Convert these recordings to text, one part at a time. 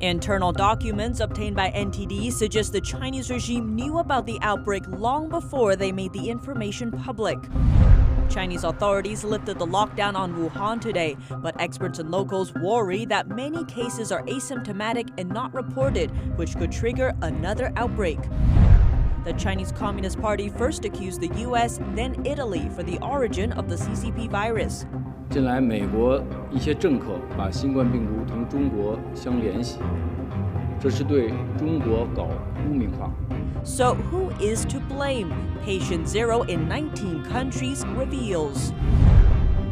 Internal documents obtained by NTD suggest the Chinese regime knew about the outbreak long before they made the information public. Chinese authorities lifted the lockdown on Wuhan today, but experts and locals worry that many cases are asymptomatic and not reported, which could trigger another outbreak. The Chinese Communist Party first accused the U.S., then Italy, for the origin of the CCP virus. 近来，美国一些政客把新冠病毒同中国相联系，这是对中国搞污名化。 So who is to blame? Patient zero in 19 countries reveals.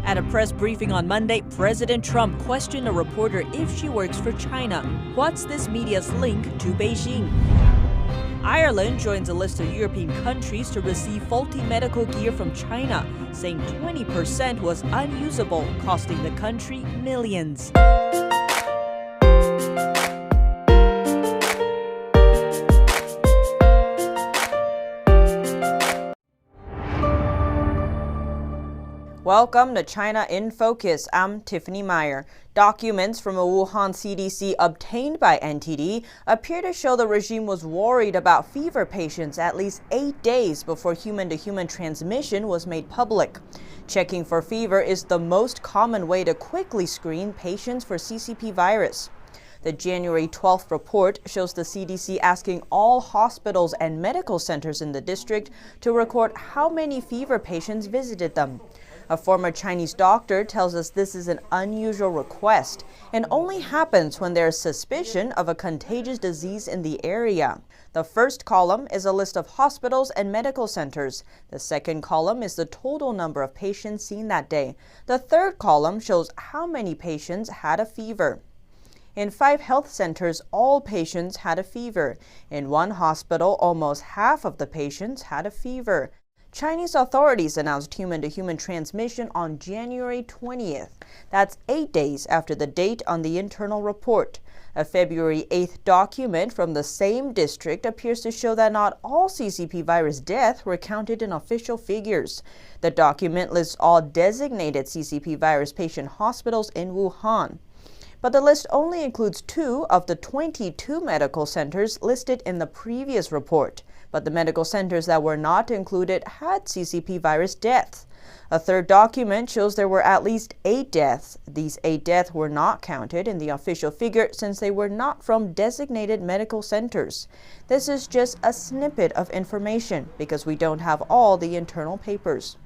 At a press briefing on Monday, President Trump questioned a reporter if she works for China. What's this media's link to Beijing? Ireland joins a list of European countries to receive faulty medical gear from China, saying 20% was unusable, costing the country millions. Welcome to China in Focus. I'm Tiffany Meyer. Documents from a Wuhan CDC obtained by NTD appear to show the regime was worried about fever patients at least 8 days before human-to-human transmission was made public. Checking for fever is the most common way to quickly screen patients for CCP virus. The January 12th report shows the CDC asking all hospitals and medical centers in the district to record how many fever patients visited them. A former Chinese doctor tells us this is an unusual request and only happens when there is suspicion of a contagious disease in the area. The first column is a list of hospitals and medical centers. The second column is the total number of patients seen that day. The third column shows how many patients had a fever. In 5 health centers, all patients had a fever. In one hospital, almost half of the patients had a fever. Chinese authorities announced human-to-human transmission on January 20th. That's 8 days after the date on the internal report. A February 8th document from the same district appears to show that not all CCP virus deaths were counted in official figures. The document lists all designated CCP virus patient hospitals in Wuhan. But the list only includes 2 of the 22 medical centers listed in the previous report. But the medical centers that were not included had CCP virus deaths. A third document shows there were at least 8 deaths. These 8 deaths were not counted in the official figure since they were not from designated medical centers. This is just a snippet of information because we don't have all the internal papers.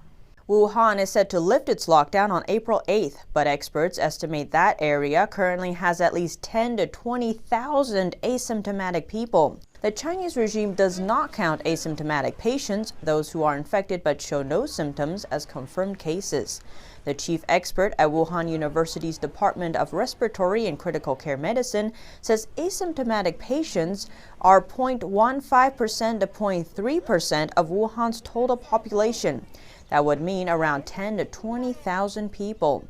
Wuhan is set to lift its lockdown on April 8th, but experts estimate that area currently has at least 10,000 to 20,000 asymptomatic people. The Chinese regime does not count asymptomatic patients, those who are infected but show no symptoms, as confirmed cases. The chief expert at Wuhan University's Department of Respiratory and Critical Care Medicine says asymptomatic patients are 0.15% to 0.3% of Wuhan's total population. That would mean around 10,000 to 20,000 people.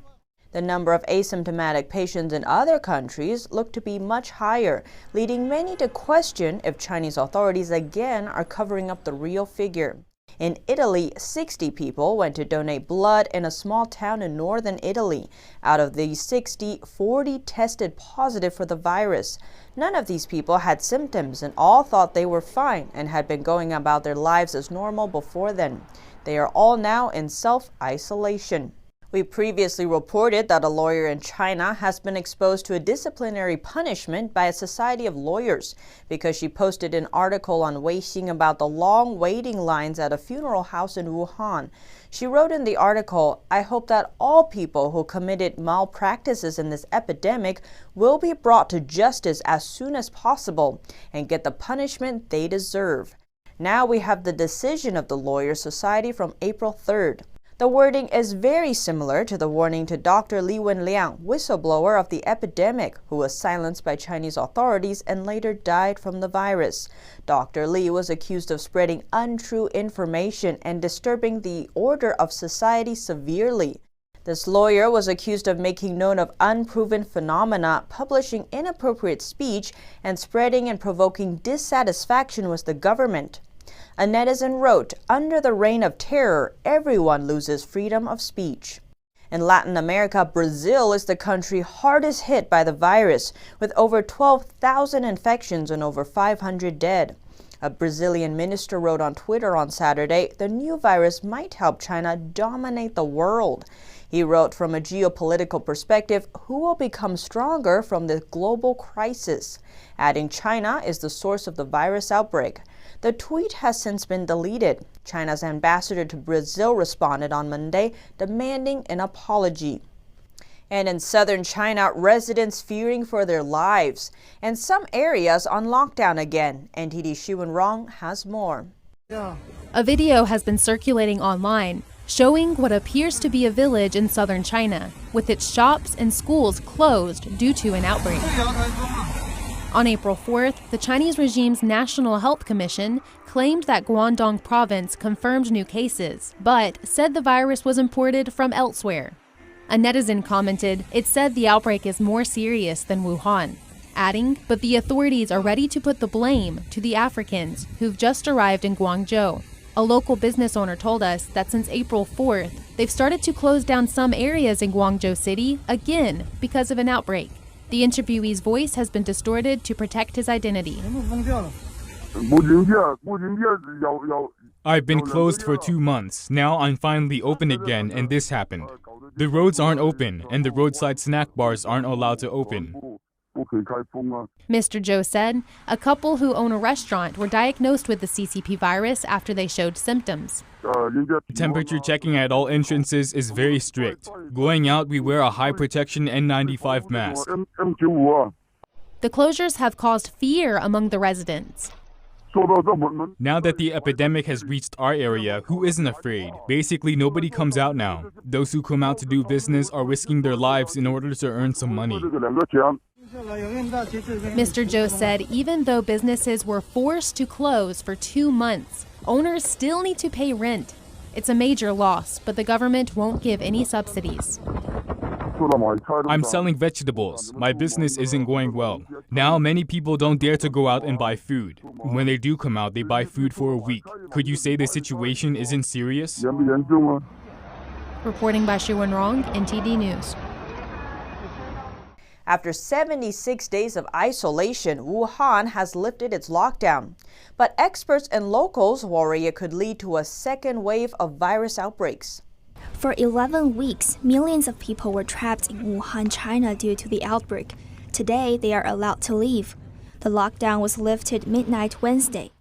The number of asymptomatic patients in other countries look to be much higher, leading many to question if Chinese authorities again are covering up the real figure. In Italy, 60 people went to donate blood in a small town in northern Italy. Out of these 60, 40 tested positive for the virus. None of these people had symptoms and all thought they were fine and had been going about their lives as normal before then. They are all now in self-isolation. We previously reported that a lawyer in China has been exposed to a disciplinary punishment by a society of lawyers because she posted an article on Weixin about the long waiting lines at a funeral house in Wuhan. She wrote in the article, "I hope that all people who committed malpractices in this epidemic will be brought to justice as soon as possible and get the punishment they deserve." Now we have the decision of the Lawyer Society from April 3rd. The wording is very similar to the warning to Dr. Li Wenliang, whistleblower of the epidemic, who was silenced by Chinese authorities and later died from the virus. Dr. Li was accused of spreading untrue information and disturbing the order of society severely. This lawyer was accused of making known of unproven phenomena, publishing inappropriate speech, and spreading and provoking dissatisfaction with the government. A netizen wrote, "Under the reign of terror, everyone loses freedom of speech." In Latin America, Brazil is the country hardest hit by the virus, with over 12,000 infections and over 500 dead. A Brazilian minister wrote on Twitter on Saturday, the new virus might help China dominate the world. He wrote, from a geopolitical perspective, who will become stronger from the global crisis? Adding China is the source of the virus outbreak. The tweet has since been deleted. China's ambassador to Brazil responded on Monday, demanding an apology. And in southern China, residents fearing for their lives, and some areas on lockdown again. NTD Xiwen-rong has more. A video has been circulating online showing what appears to be a village in southern China, with its shops and schools closed due to an outbreak. On April 4th, the Chinese regime's National Health Commission claimed that Guangdong province confirmed new cases, but said the virus was imported from elsewhere. A netizen commented, it said the outbreak is more serious than Wuhan, adding, but the authorities are ready to put the blame to the Africans who've just arrived in Guangzhou. A local business owner told us that since April 4th, they've started to close down some areas in Guangzhou City again because of an outbreak. The interviewee's voice has been distorted to protect his identity. I've been closed for 2 months. Now I'm finally open again, and this happened. The roads aren't open, and the roadside snack bars aren't allowed to open. Mr. Zhou said a couple who own a restaurant were diagnosed with the CCP virus after they showed symptoms. Temperature checking at all entrances is very strict. Going out, we wear a high protection N95 mask. The closures have caused fear among the residents. Now that the epidemic has reached our area, who isn't afraid? Basically, nobody comes out now. Those who come out to do business are risking their lives in order to earn some money. Mr. Zhou said even though businesses were forced to close for 2 months, owners still need to pay rent. It's a major loss, but the government won't give any subsidies. I'm selling vegetables. My business isn't going well. Now many people don't dare to go out and buy food. When they do come out, they buy food for a week. Could you say the situation isn't serious? Reporting by Xiwen-rong, NTD News. After 76 days of isolation, Wuhan has lifted its lockdown. But experts and locals worry it could lead to a second wave of virus outbreaks. For 11 weeks, millions of people were trapped in Wuhan, China due to the outbreak. Today, they are allowed to leave. The lockdown was lifted midnight Wednesday.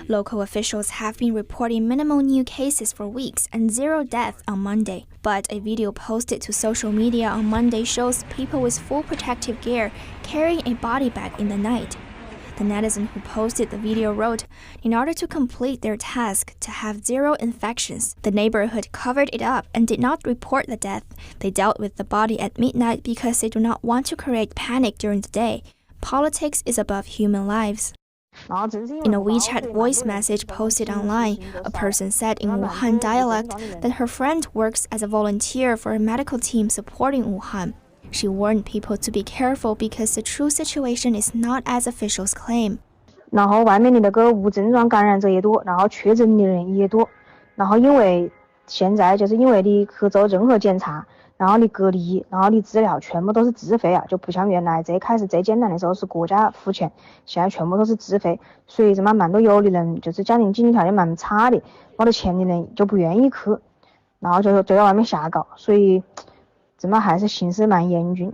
Local officials have been reporting minimal new cases for weeks and 0 deaths on Monday. But a video posted to social media on Monday shows people with full protective gear carrying a body bag in the night. The netizen who posted the video wrote, in order to complete their task to have 0 infections, the neighborhood covered it up and did not report the death. They dealt with the body at midnight because they do not want to create panic during the day. Politics is above human lives. In a WeChat voice message posted online, a person said in Wuhan dialect that her friend works as a volunteer for a medical team supporting Wuhan. She warned people to be careful because the true situation is not as officials claim. 然后外面的那个无症状感染者也多，然后确诊的人也多，然后因为现在就是因为你去做任何检查，然后你隔离，然后你治疗全部都是自费啊，就不像原来最开始最简单的时候是国家付钱，现在全部都是自费，所以蛮多有的人就是家庭经济条件蛮差的，没得钱的人就不愿意去，然后就在外面瞎搞，所以还是形势蛮严峻。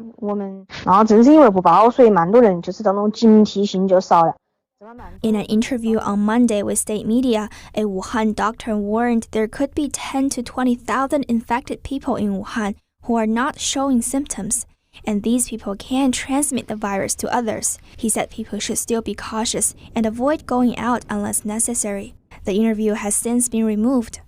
然后正是因为不报，所以蛮多人就是这种警惕性就少了。In an interview on Monday with state media, a Wuhan doctor warned there could be 10 to 20,000 infected people in Wuhan who are not showing symptoms, and these people can transmit the virus to others. He said people should still be cautious and avoid going out unless necessary. The interview has since been removed.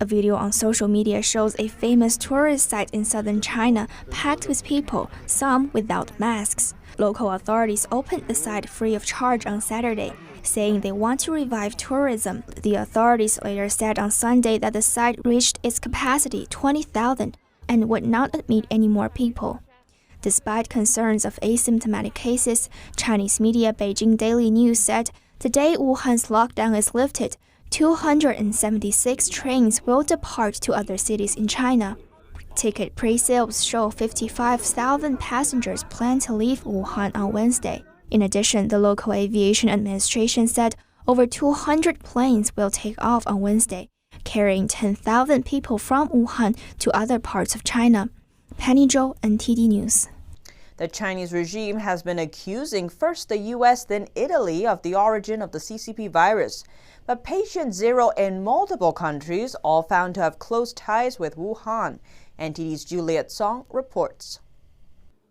A video on social media shows a famous tourist site in southern China packed with people, some without masks. Local authorities opened the site free of charge on Saturday, saying they want to revive tourism. The authorities later said on Sunday that the site reached its capacity, 20,000, and would not admit any more people. Despite concerns of asymptomatic cases, Chinese media Beijing Daily News said today Wuhan's lockdown is lifted. 276 trains will depart to other cities in China. Ticket pre-sales show 55,000 passengers plan to leave Wuhan on Wednesday. In addition, the local aviation administration said over 200 planes will take off on Wednesday, carrying 10,000 people from Wuhan to other parts of China. Penny Zhou, NTD News. The Chinese regime has been accusing first the U.S., then Italy of the origin of the CCP virus. But patient zero in multiple countries all found to have close ties with Wuhan. NTD's Juliet Song reports.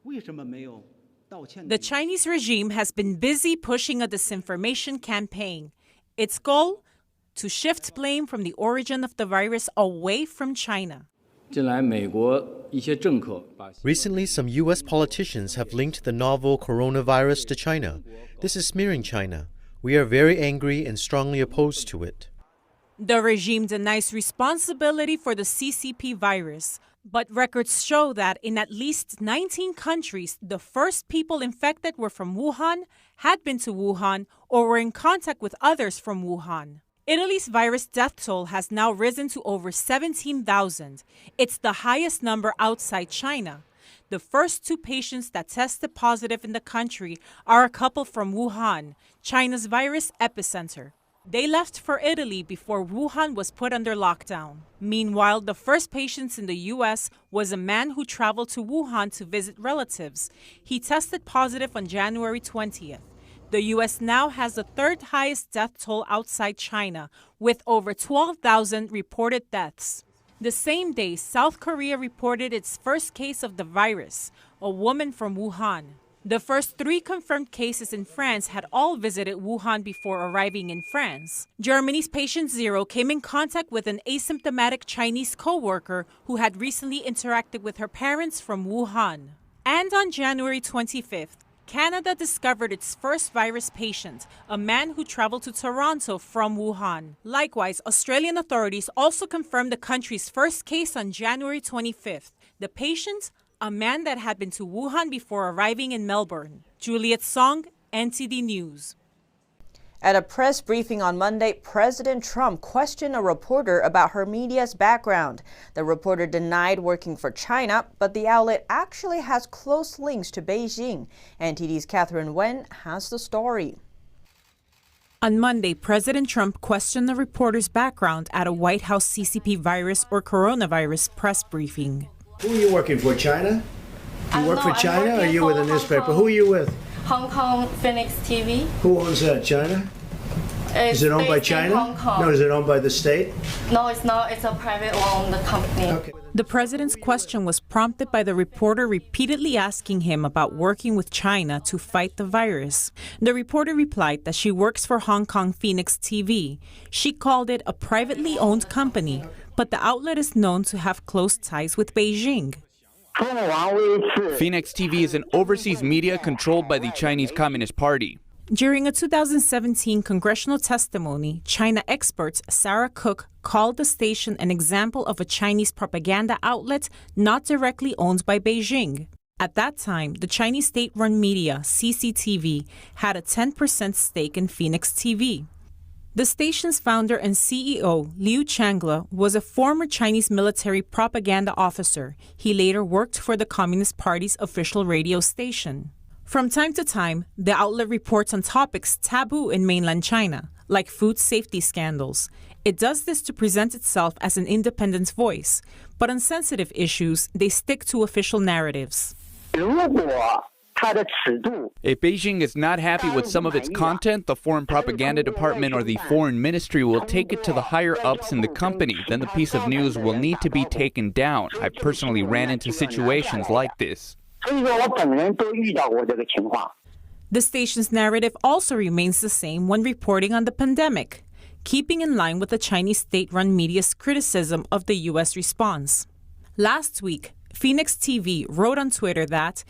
The Chinese regime has been busy pushing a disinformation campaign. Its goal? To shift blame from the origin of the virus away from China. Recently, some U.S. politicians have linked the novel coronavirus to China. This is smearing China. We are very angry and strongly opposed to it. The regime denies responsibility for the CCP virus, but records show that in at least 19 countries, the first people infected were from Wuhan, had been to Wuhan, or were in contact with others from Wuhan. Italy's virus death toll has now risen to over 17,000. It's the highest number outside China. The first two patients that tested positive in the country are a couple from Wuhan, China's virus epicenter. They left for Italy before Wuhan was put under lockdown. Meanwhile, the first patient in the U.S. was a man who traveled to Wuhan to visit relatives. He tested positive on January 20th. The U.S. now has the third highest death toll outside China, with over 12,000 reported deaths. The same day, South Korea reported its first case of the virus, a woman from Wuhan. The first 3 confirmed cases in France had all visited Wuhan before arriving in France. Germany's patient zero came in contact with an asymptomatic Chinese co-worker who had recently interacted with her parents from Wuhan. And on January 25th, Canada discovered its first virus patient, a man who traveled to Toronto from Wuhan. Likewise, Australian authorities also confirmed the country's first case on January 25th. The patient, a man that had been to Wuhan before arriving in Melbourne. Juliet Song, NTD News. At a press briefing on Monday, President Trump questioned a reporter about her media's background. The reporter denied working for China, but the outlet actually has close links to Beijing. NTD's Catherine Wen has the story. On Monday, President Trump questioned the reporter's background at a White House CCP virus or coronavirus press briefing. Who are you working for, China? You work for China or are you with a newspaper? Who are you with? Hong Kong Phoenix TV. Who owns that, China? Is it owned by China? Hong Kong. No, is it owned by the state? No, it's not. It's a private owned company. Okay. The president's question was prompted by the reporter repeatedly asking him about working with China to fight the virus. The reporter replied that she works for Hong Kong Phoenix TV. She called it a privately owned company, but the outlet is known to have close ties with Beijing. Phoenix TV is an overseas media controlled by the Chinese Communist Party. During a 2017 congressional testimony, China expert Sarah Cook called the station an example of a Chinese propaganda outlet not directly owned by Beijing. At that time, the Chinese state-run media, CCTV, had a 10% stake in Phoenix TV. The station's founder and CEO, Liu Changla, was a former Chinese military propaganda officer. He later worked for the Communist Party's official radio station. From time to time, the outlet reports on topics taboo in mainland China, like food safety scandals. It does this to present itself as an independent voice, but on sensitive issues, they stick to official narratives. If Beijing is not happy with some of its content, the Foreign Propaganda Department or the Foreign Ministry will take it to the higher ups in the company. Then the piece of news will need to be taken down. I personally ran into situations like this. The station's narrative also remains the same when reporting on the pandemic, keeping in line with the Chinese state-run media's criticism of the U.S. response. Last week, Phoenix TV wrote on Twitter that,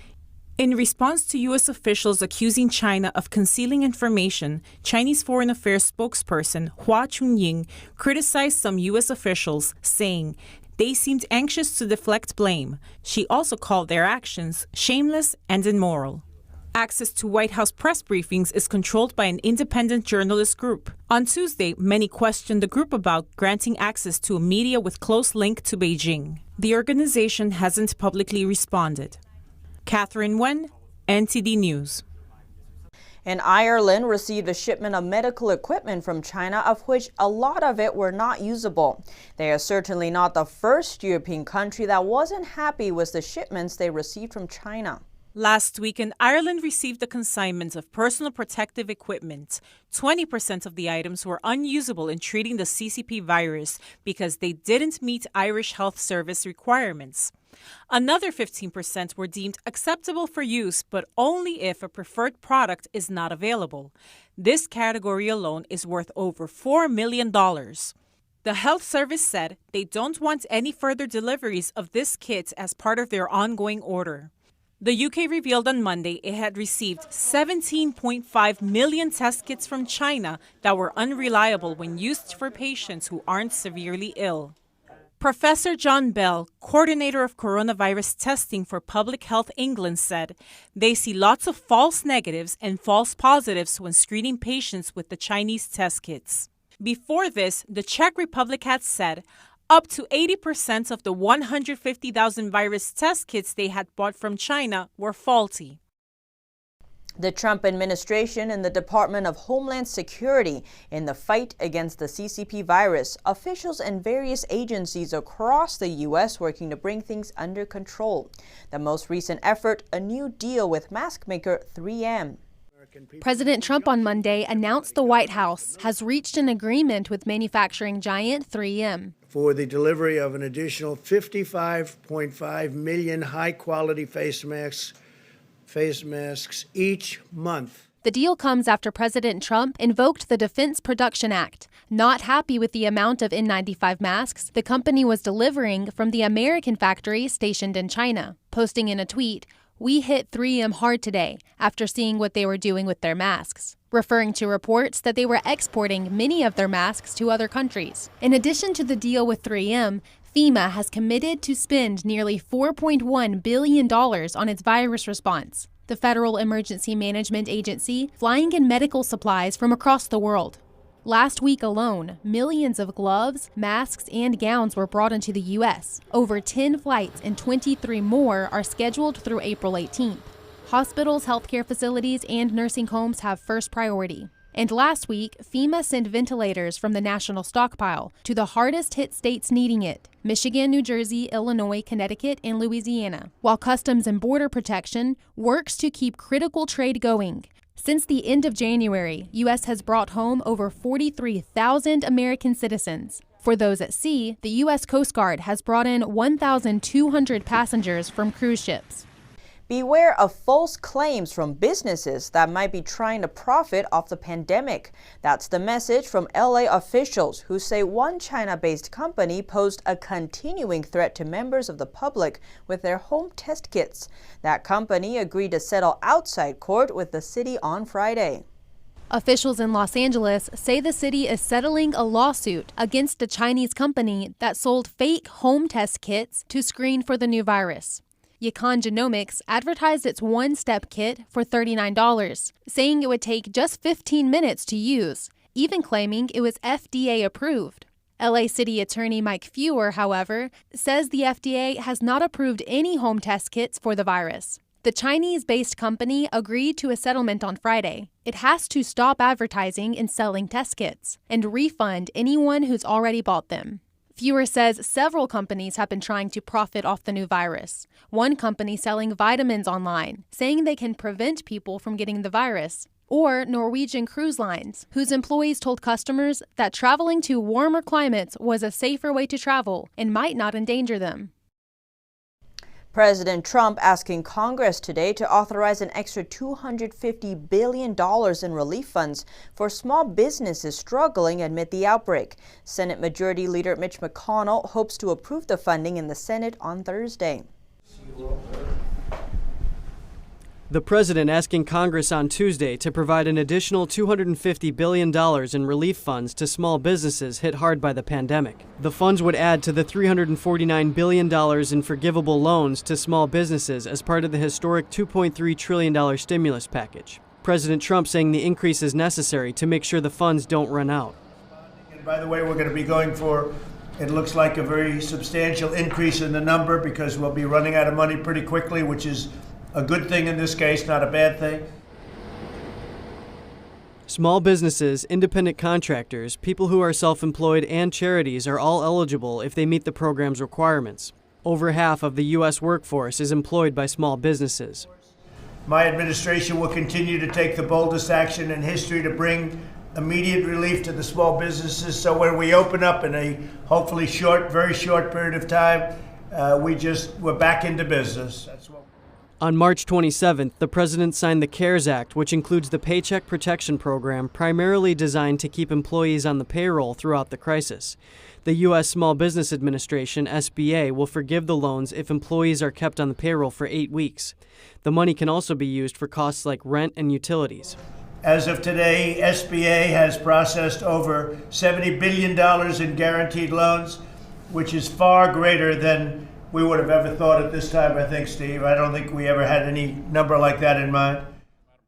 in response to U.S. officials accusing China of concealing information, Chinese Foreign Affairs spokesperson Hua Chunying criticized some U.S. officials, saying they seemed anxious to deflect blame. She also called their actions shameless and immoral. Access to White House press briefings is controlled by an independent journalist group. On Tuesday, many questioned the group about granting access to a media with close link to Beijing. The organization hasn't publicly responded. Catherine Wen, NTD News. And Ireland received a shipment of medical equipment from China, of which a lot of it were not usable. They are certainly not the first European country that wasn't happy with the shipments they received from China. Last weekend, Ireland received a consignment of personal protective equipment. 20% of the items were unusable in treating the CCP virus because they didn't meet Irish Health Service requirements. Another 15% were deemed acceptable for use, but only if a preferred product is not available. This category alone is worth over $4 million. The Health Service said they don't want any further deliveries of this kit as part of their ongoing order. The UK revealed on Monday it had received 17.5 million test kits from China that were unreliable when used for patients who aren't severely ill. Professor John Bell, coordinator of coronavirus testing for Public Health England, said they see lots of false negatives and false positives when screening patients with the Chinese test kits. Before this, the Czech Republic had said up to 80% of the 150,000 virus test kits they had bought from China were faulty. The Trump administration and the Department of Homeland Security in the fight against the CCP virus, officials and various agencies across the U.S. working to bring things under control. The most recent effort, a new deal with mask maker 3M. President Trump on Monday announced the White House has reached an agreement with manufacturing giant 3M for the delivery of an additional 55.5 million high-quality face masks each month. The deal comes after President Trump invoked the Defense Production Act. Not happy with the amount of N95 masks the company was delivering from the American factory stationed in China, posting in a tweet, "We hit 3M hard today after seeing what they were doing with their masks," referring to reports that they were exporting many of their masks to other countries. In addition to the deal with 3M, FEMA has committed to spend nearly $4.1 billion on its virus response, the Federal Emergency Management Agency, flying in medical supplies from across the world. Last week alone, millions of gloves, masks, and gowns were brought into the U.S. Over 10 flights and 23 more are scheduled through April 18th. Hospitals, healthcare facilities, and nursing homes have first priority. And last week, FEMA sent ventilators from the national stockpile to the hardest-hit states needing it: Michigan, New Jersey, Illinois, Connecticut, and Louisiana, while Customs and Border Protection works to keep critical trade going. Since the end of January, U.S. has brought home over 43,000 American citizens. For those at sea, the U.S. Coast Guard has brought in 1,200 passengers from cruise ships. Beware of false claims from businesses that might be trying to profit off the pandemic. That's the message from LA officials who say one China-based company posed a continuing threat to members of the public with their home test kits. That company agreed to settle outside court with the city on Friday. Officials in Los Angeles say the city is settling a lawsuit against a Chinese company that sold fake home test kits to screen for the new virus. Yacon Genomics advertised its one-step kit for $39, saying it would take just 15 minutes to use, even claiming it was FDA approved. LA City Attorney Mike Fewer, however, says the FDA has not approved any home test kits for the virus. The Chinese-based company agreed to a settlement on Friday. It has to stop advertising and selling test kits and refund anyone who's already bought them. Fewer says several companies have been trying to profit off the new virus. One company selling vitamins online, saying they can prevent people from getting the virus. Or Norwegian Cruise Lines, whose employees told customers that traveling to warmer climates was a safer way to travel and might not endanger them. President Trump asking Congress today to authorize an extra $250 billion in relief funds for small businesses struggling amid the outbreak. Senate Majority Leader Mitch McConnell hopes to approve the funding in the Senate on Thursday. The president asking Congress on Tuesday to provide an additional $250 billion in relief funds to small businesses hit hard by the pandemic. The funds would add to the $349 billion in forgivable loans to small businesses as part of the historic $2.3 trillion stimulus package. President Trump saying the increase is necessary to make sure the funds don't run out. And by the way, we're going to be going for It looks like a very substantial increase in the number because we'll be running out of money pretty quickly, which is a good thing in this case, not a bad thing. Small businesses, independent contractors, people who are self-employed, and charities are all eligible if they meet the program's requirements. Over half of the U.S. workforce is employed by small businesses. My administration will continue to take the boldest action in history to bring immediate relief to the small businesses. So when we open up in a hopefully very short period of time, we're back into business. That's what. On March 27th, the president signed the CARES Act, which includes the Paycheck Protection Program, primarily designed to keep employees on the payroll throughout the crisis. The U.S. Small Business Administration, SBA, will forgive the loans if employees are kept on the payroll for 8 weeks. The money can also be used for costs like rent and utilities. As of today, SBA has processed over $70 billion in guaranteed loans, which is far greater than we would have ever thought at this time, I think, Steve. I don't think we ever had any number like that in mind.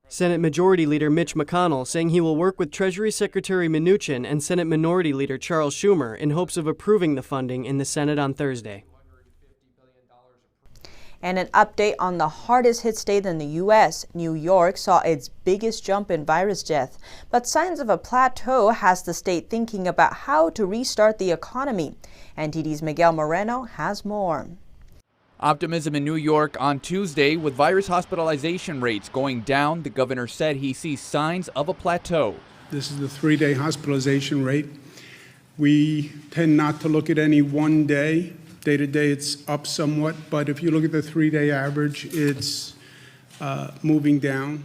Senate Majority Leader Mitch McConnell saying he will work with Treasury Secretary Mnuchin and Senate Minority Leader Charles Schumer in hopes of approving the funding in the Senate on Thursday. And an update on the hardest hit state in the U.S. New York saw its biggest jump in virus death, but signs of a plateau has the state thinking about how to restart the economy. NTD's Miguel Moreno has more. Optimism in New York on Tuesday with virus hospitalization rates going down. The governor said he sees signs of a plateau. This is the 3-day hospitalization rate. We tend not to look at any one day. Day to day, it's up somewhat, but if you look at the 3-day average, it's moving down.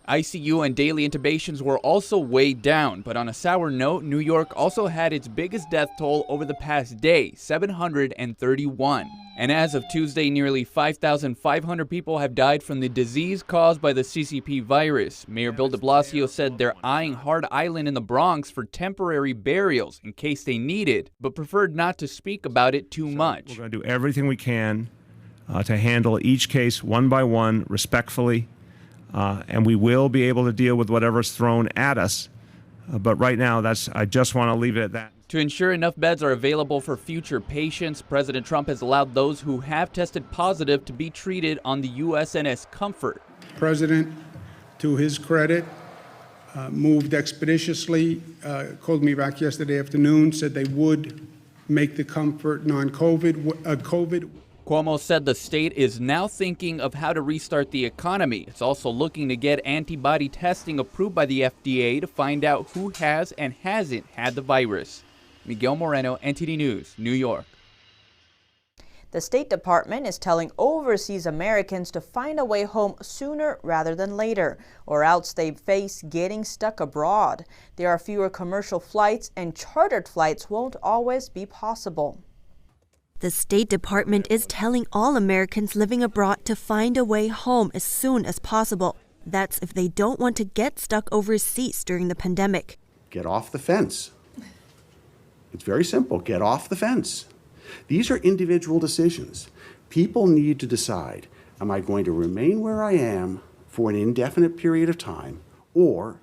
ICU and daily intubations were also way down, but on a sour note, New York also had its biggest death toll over the past day, 731. And as of Tuesday, nearly 5,500 people have died from the disease caused by the CCP virus. Mayor Bill de Blasio said they're eyeing Hard Island in the Bronx for temporary burials in case they need it, but preferred not to speak about it too much. We're going to do everything we can to handle each case one by one, respectfully. And we will be able to deal with whatever's thrown at us. But right now, I just want to leave it at that. To ensure enough beds are available for future patients, President Trump has allowed those who have tested positive to be treated on the USNS Comfort. President, to his credit, moved expeditiously, called me back yesterday afternoon, said they would make the Comfort non-COVID. Cuomo said the state is now thinking of how to restart the economy. It's also looking to get antibody testing approved by the FDA to find out who has and hasn't had the virus. Miguel Moreno, NTD News, New York. The State Department is telling overseas Americans to find a way home sooner rather than later, or else they face getting stuck abroad. There are fewer commercial flights, and chartered flights won't always be possible. The State Department is telling all Americans living abroad to find a way home as soon as possible. That's if they don't want to get stuck overseas during the pandemic. Get off the fence. It's very simple. Get off the fence. These are individual decisions. People need to decide, am I going to remain where I am for an indefinite period of time, or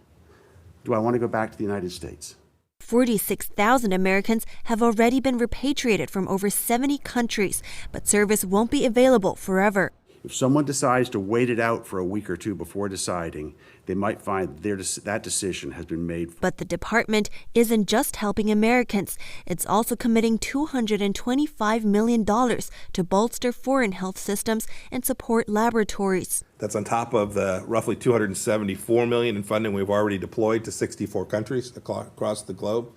do I want to go back to the United States? 46,000 Americans have already been repatriated from over 70 countries, but service won't be available forever. If someone decides to wait it out for a week or two before deciding, they might find that decision has been made. But the department isn't just helping Americans. It's also committing $225 million to bolster foreign health systems and support laboratories. That's on top of the roughly $274 million in funding we've already deployed to 64 countries across the globe.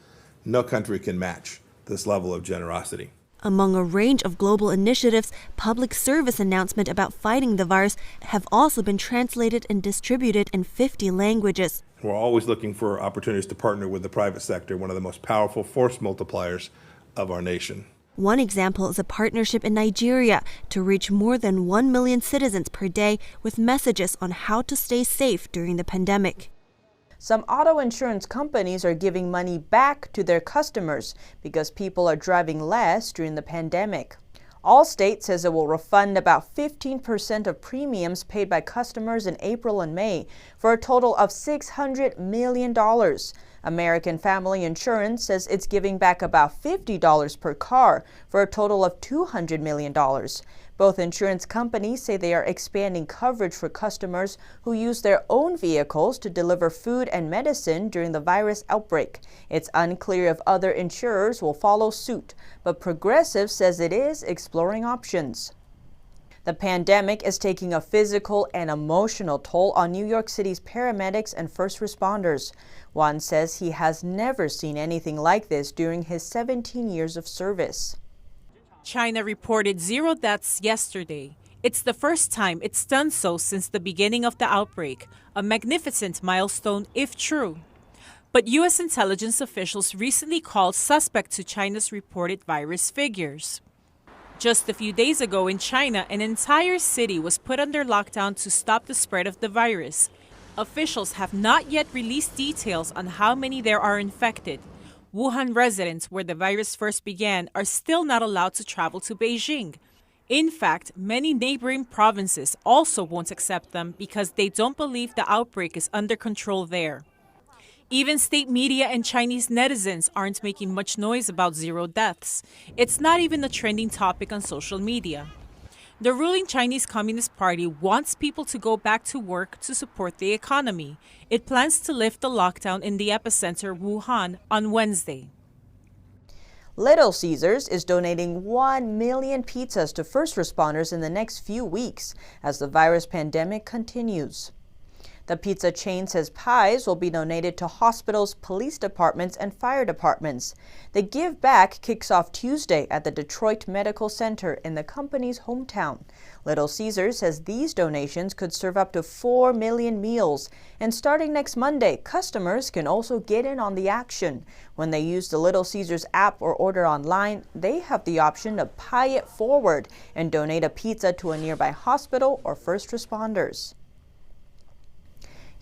No country can match this level of generosity. Among a range of global initiatives, public service announcements about fighting the virus have also been translated and distributed in 50 languages. We're always looking for opportunities to partner with the private sector, one of the most powerful force multipliers of our nation. One example is a partnership in Nigeria to reach more than 1 million citizens per day with messages on how to stay safe during the pandemic. Some auto insurance companies are giving money back to their customers because people are driving less during the pandemic. Allstate says it will refund about 15% of premiums paid by customers in April and May for a total of $600 million. American Family Insurance says it's giving back about $50 per car for a total of $200 million. Both insurance companies say they are expanding coverage for customers who use their own vehicles to deliver food and medicine during the virus outbreak. It's unclear if other insurers will follow suit, but Progressive says it is exploring options. The pandemic is taking a physical and emotional toll on New York City's paramedics and first responders. Juan says he has never seen anything like this during his 17 years of service. China reported 0 deaths yesterday. It's the first time it's done so since the beginning of the outbreak, a magnificent milestone if true. But U.S. intelligence officials recently called suspect to China's reported virus figures. Just a few days ago in China, an entire city was put under lockdown to stop the spread of the virus. Officials have not yet released details on how many there are infected. Wuhan residents, where the virus first began, are still not allowed to travel to Beijing. In fact, many neighboring provinces also won't accept them because they don't believe the outbreak is under control there. Even state media and Chinese netizens aren't making much noise about 0 deaths. It's not even a trending topic on social media. The ruling Chinese Communist Party wants people to go back to work to support the economy. It plans to lift the lockdown in the epicenter, Wuhan, on Wednesday. Little Caesars is donating 1 million pizzas to first responders in the next few weeks as the virus pandemic continues. The pizza chain says pies will be donated to hospitals, police departments, and fire departments. The Give Back kicks off Tuesday at the Detroit Medical Center in the company's hometown. Little Caesars says these donations could serve up to 4 million meals. And starting next Monday, customers can also get in on the action. When they use the Little Caesars app or order online, they have the option to pie it forward and donate a pizza to a nearby hospital or first responders.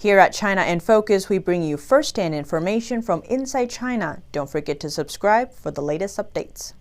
Here at China in Focus, we bring you first-hand information from inside China. Don't forget to subscribe for the latest updates.